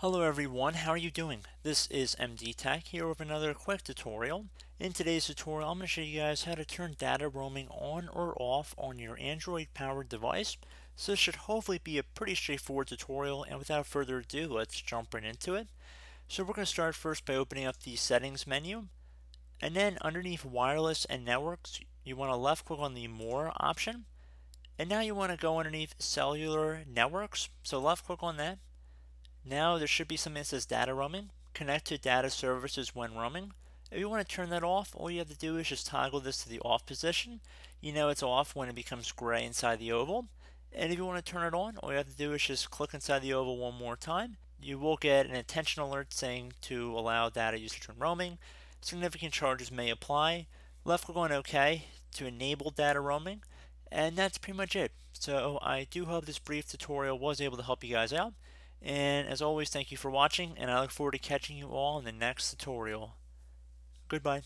Hello everyone, how are you doing? This is MD Tech here with another quick tutorial. In today's tutorial, I'm going to show you guys how to turn data roaming on or off on your Android powered device. So this should hopefully be a pretty straightforward tutorial, and without further ado, let's jump right into it. So we're going to start first by opening up the settings menu, and then underneath wireless and networks, you want to left click on the more option, and now you want to go underneath cellular networks. So left click on that. Now there should be something that says data roaming. Connect to data services when roaming. If you want to turn that off, all you have to do is just toggle this to the off position. You know it's off when it becomes gray inside the oval. And if you want to turn it on, all you have to do is just click inside the oval one more time. You will get an attention alert saying to allow data usage when roaming. Significant charges may apply. Left click on OK to enable data roaming. And that's pretty much it. So I do hope this brief tutorial was able to help you guys out. And as always, thank you for watching, and I look forward to catching you all in the next tutorial. Goodbye.